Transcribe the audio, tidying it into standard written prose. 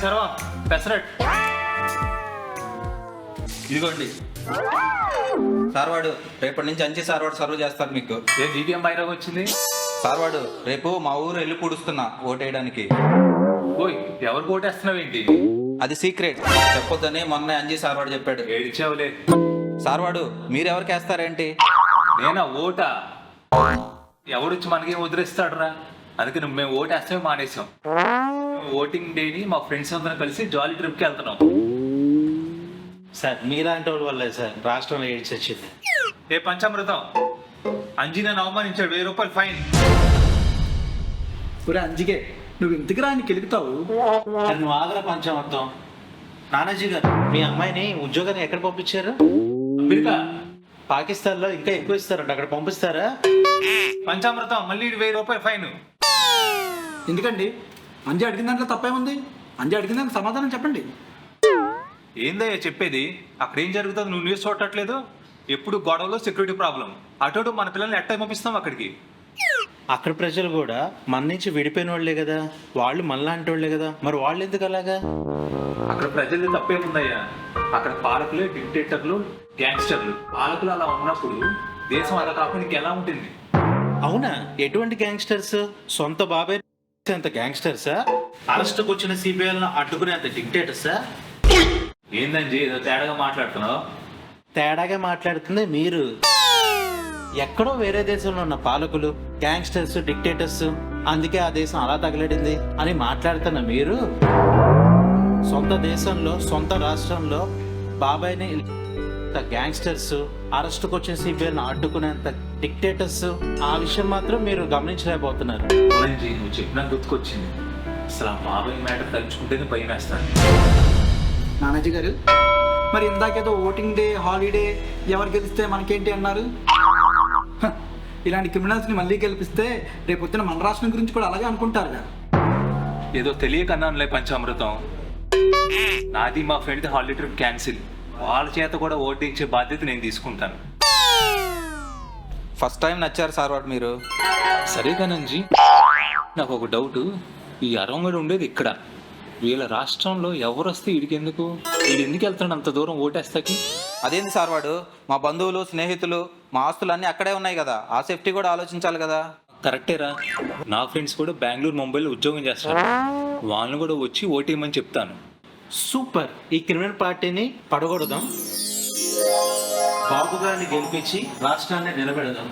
సర్వం పెసరట్ ఇదిగోండి సార్వాడు రేపటి నుంచి అంచి సార్వాడు సర్వ్ చేస్తారు మీకు. ఏ నీకేం బయటకు వచ్చింది? సార్వాడు రేపు మా ఊరు వెళ్ళి పూడుస్తున్నా ఓటేయడానికి. ఓయ్ ఎవరు ఓటేస్తున్నావు ఏంటి? అది సీక్రెట్ చెప్పొద్దని మొన్న అంజీ సార్వాడు చెప్పాడు. ఏడిచావులే. సార్వాడు మీరెవరికి వేస్తారేంటి? నేనా ఓటా? ఎవడొచ్చి మనకేం వదిలేస్తాడురా? అందుకే మేము ఓటేస్తే మానేసాం. ఓటింగ్ డేని మా ఫ్రెండ్స్ అందరం కలిసి జాలీ ట్రిప్కి వెళ్తున్నాం. సార్ మీలాంటి వాళ్ళ వల్లే సార్ రాష్ట్రంలో ఏడ్చి వచ్చింది. ఏ పంచామృతం, అంజీని అవమానించాడు, 1000 రూపాయలు ఫైన్. ఒరే అంజికే, నువ్వు ఇంటికి రాని కెలుగుతావు. నువ్వు ఆగ్ర పంచమర్థం. నానాజీ గారు మీ అమ్మాయిని ఉద్యోగాన్ని ఎక్కడ పంపించారు? అమెరికా. పాకిస్తాన్లో ఇంకా ఎక్కువ ఇస్తారంట, అక్కడ పంపిస్తారా? పంచామృతం మళ్ళీ 1000 రూపాయలు ఫైన్. ఎందుకండి? అంజి అడిగిన దాంట్లో తప్పేముంది? అంజి అడిగిన దానికి సమాధానం చెప్పండి. ఏందయ్యా చెప్పేది? అక్కడ ఏం జరుగుతుంది నువ్వు న్యూస్ చూడట్లేదు? ఎప్పుడు గొడవలో సెక్యూరిటీ ప్రాబ్లం. అటు మన పిల్లల్ని ఎట్ట పంపిస్తాం అక్కడికి? అక్కడ ప్రజలు కూడా మన నుంచి విడిపోయిన వాళ్ళే కదా, వాళ్ళు మనలాంటి వాళ్ళే కదా, మరి వాళ్ళు ఎందుకు అలాగా? అక్కడ ప్రజలు తప్పేముందయ్యా? అక్కడ పాలకులు, డిక్టేటర్లు, గ్యాంగ్స్టర్లు. పాలకులు అలా ఉన్నప్పుడు దేశం అలా కాకుండా ఎలా ఉంటుంది? అవునా? ఎటువంటి గ్యాంగ్స్టర్స్? సొంత బాబాయ్ అంత గ్యాంగ్స్టర్సా? అరెస్ట్కి వచ్చిన సిబిఐలను అడ్డుకునే అంత డిక్టేటర్సా? ఏందండి ఏదో తేడాగా మాట్లాడుతున్నావు? తేడాగా మాట్లాడుతుంది మీరు. ఎక్కడో వేరే దేశంలో ఉన్న పాలకులు, గ్యాంగ్స్టర్స్, డిక్టేటర్స్, అందుకే ఆ దేశం అలా తగలడింది అని మాట్లాడుతున్న మీరు, సొంత దేశంలో సొంత రాష్ట్రంలో బాబాయ్ని గ్యాంగ్స్టర్స్, అరెస్ట్కి వచ్చిన సిబిఐలను అడ్డుకునేంత డిక్టేటర్స్, ఆ విషయం మాత్రం మీరు గమనించలేకపోతున్నారు. నువ్వు చెప్పినా గుర్తుకొచ్చింది. అసలు ఆ బాబాయ్ మ్యాటర్ తలుచుకుంటేనే భయం వేస్తాను. నానాజీ గారు, మరి ఇందాకేదో ఓటింగ్ డే, హాలిడే, ఎవరు గెలిస్తే మనకేంటి అన్నారు? హ, ఇలాంటి క్రిమినల్స్ని మళ్ళీ గెలిపిస్తే రేపు వచ్చిన మన రాష్ట్రం గురించి కూడా అలాగే అనుకుంటారుగా. ఏదో తెలియకన్నానులే పంచామృతం. నాది మా ఫ్రెండ్ది హాలిడే ట్రిప్ క్యాన్సిల్. వాళ్ళ చేత కూడా ఓటించే బాధ్యత నేను తీసుకుంటాను. ఫస్ట్ టైం నచ్చారు సార్వాడు మీరు. సరే కానంజీ, నాకు ఒక డౌట్. ఈ అరంగడు ఉండేది ఇక్కడ, వీళ్ళ రాష్ట్రంలో ఎవరు వస్తే వీడికెందుకు? వీడు ఎందుకు వెళ్తాడు అంత దూరం ఓటేస్తాకి? అదేంది సార్వాడు, మా బంధువులు, స్నేహితులు, మా ఆస్తులు అన్నీ అక్కడే ఉన్నాయి కదా, ఆ సేఫ్టీ కూడా ఆలోచించాలి కదా. కరెక్టేరా. నా ఫ్రెండ్స్ కూడా బెంగళూరు, ముంబైలో ఉద్యోగం చేస్తారు. వాళ్ళని కూడా వచ్చి ఓటేయమని చెప్తాను. సూపర్. ఈ క్రిమినల్ పార్టీని పడగొడదాం, బాబు గారిని గెలిపించి రాష్ట్రాన్ని నిలబెడదాం.